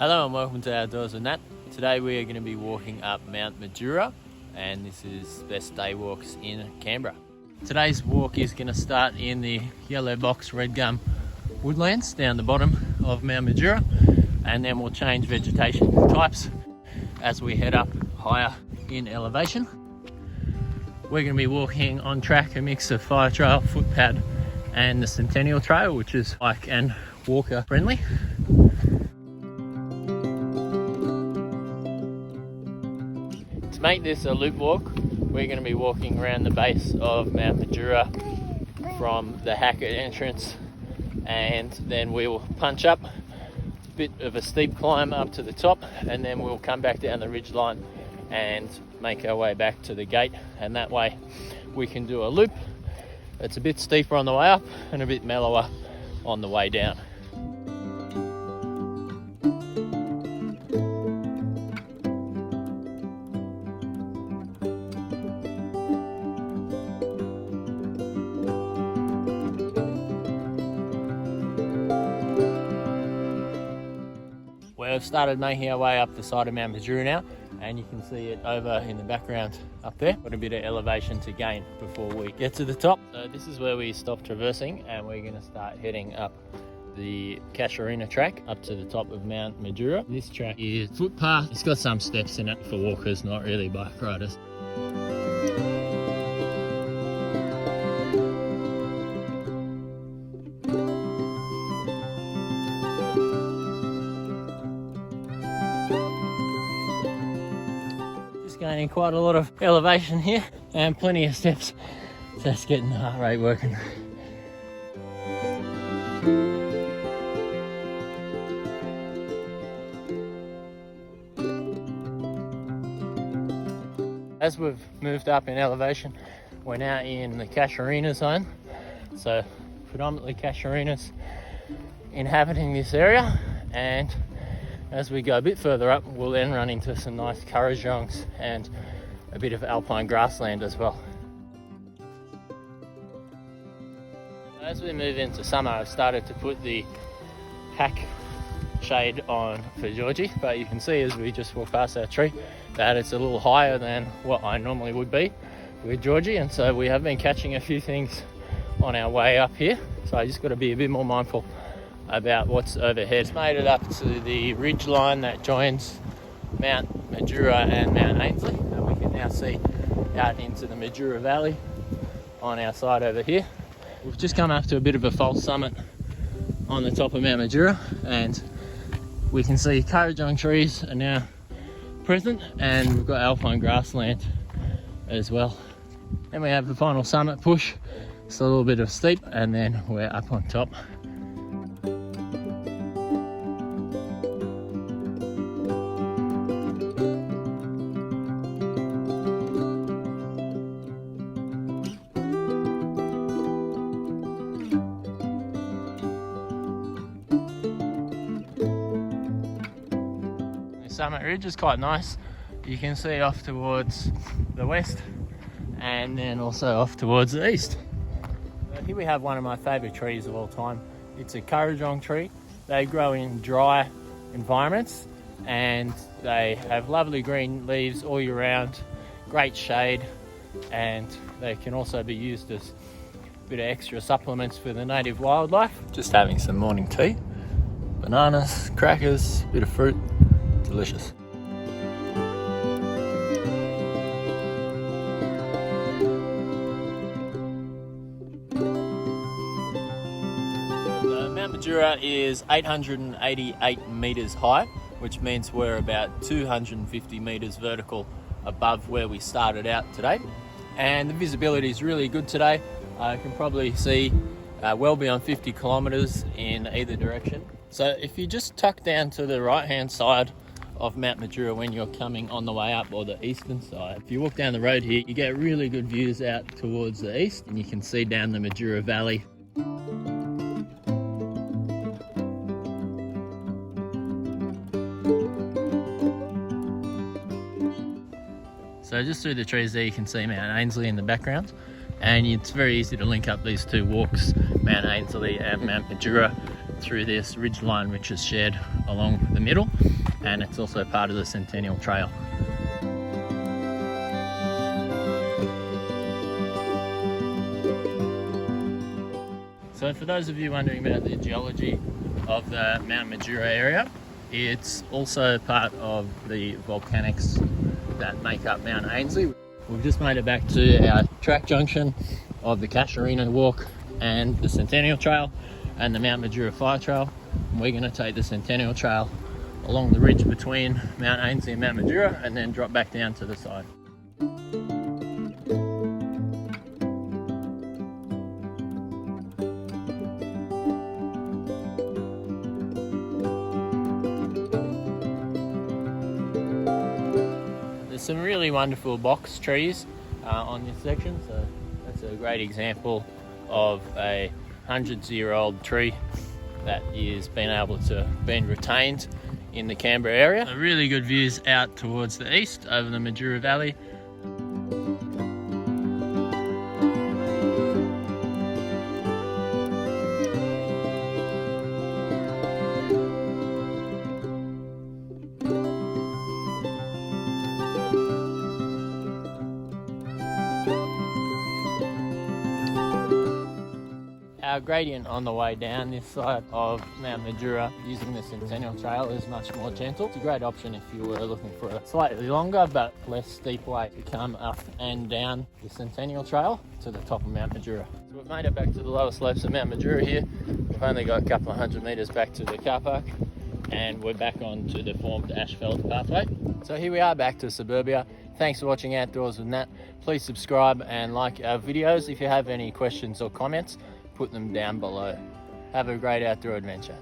Hello and welcome to Outdoors with Nat. Today we are going to be walking up Mount Majura, and this is best day walks in Canberra. Today's walk is going to start in the yellow box red gum woodlands down the bottom of Mount Majura, and then we'll change vegetation types as we head up higher in elevation. We're going to be walking on track a mix of fire trail, footpad and the Centennial Trail, which is bike and walker friendly. To make this a loop walk, we're going to be walking around the base of Mount Majura from the Hackett entrance, and then we'll punch up a bit of a steep climb up to the top, and then we'll come back down the ridgeline and make our way back to the gate, and that way we can do a loop. It's a bit steeper on the way up and a bit mellower on the way down. We've started making our way up the side of Mount Majura now, and you can see it over in the background up there. Got a bit of elevation to gain before we get to the top. So this is where we stop traversing, and we're going to start heading up the Casuarina track up to the top of Mount Majura. This track is footpath. It's got some steps in it for walkers, not really bike riders. Gaining quite a lot of elevation here and plenty of steps, so that's getting the heart rate working. As we've moved up in elevation, we're now in the Casuarina zone, so predominantly Casuarinas inhabiting this area, and as we go a bit further up, we'll then run into some nice kurrajongos and a bit of alpine grassland as well. As we move into summer, I've started to put the pack shade on for geology, but you can see as we just walk past our tree that it's a little higher than what I normally would be with geology, and so we have been catching a few things on our way up here, so I just got to be a bit more mindful about what's overhead. Made it up to the ridge line that joins Mount Majura and Mount Ainslie, and we can now see out into the Majura Valley on our side over here. We've just come up to a bit of a false summit on the top of Mount Majura, and we can see kurrajong trees are now present, and we've got alpine grassland as well. Then we have the final summit push. It's a little bit of steep, and then we're up on top. Summit ridge is quite nice. You can see off towards the west and then also off towards the east. Here we have one of my favourite trees of all time. It's a kurrajong tree. They grow in dry environments and they have lovely green leaves all year round, great shade, and they can also be used as a bit of extra supplements for the native wildlife. Just having some morning tea, bananas, crackers, bit of fruit. Delicious. Mount Majura is 888 metres high, which means we're about 250 metres vertical above where we started out today. And the visibility is really good today. I can probably see well beyond 50 kilometres in either direction. So if you just tuck down to the right hand side of Mount Majura when you're coming on the way up, or the eastern side, if you walk down the road here, you get really good views out towards the east, and you can see down the Majura Valley. So just through the trees there you can see Mount Ainslie in the background, and it's very easy to link up these two walks, Mount Ainslie and Mount Majura, through this ridge line which is shared along the middle, and it's also part of the Centennial Trail. So for those of you wondering about the geology of the Mount Majura area, it's also part of the volcanics that make up Mount Ainslie. We've just made it back to our track junction of the Casuarina Walk and the Centennial Trail and the Mount Majura Fire Trail. And we're going to take the Centennial Trail along the ridge between Mount Ainslie and Mount Majura and then drop back down to the side. Some really wonderful box trees on this section, so that's a great example of a hundreds-year-old tree that is being able to be retained in the Canberra area. So really good views out towards the east over the Majura Valley. Our gradient on the way down this side of Mount Majura using the Centennial Trail is much more gentle. It's a great option if you were looking for a slightly longer but less steep way to come up and down the Centennial Trail to the top of Mount Majura. So we've made it back to the lower slopes of Mount Majura here. We've only got a couple of 100 metres back to the car park and we're back onto the formed asphalt pathway. So here we are back to suburbia. Thanks for watching Outdoors with Nat. Please subscribe and like our videos. If you have any questions or comments, put them down below. Have a great outdoor adventure.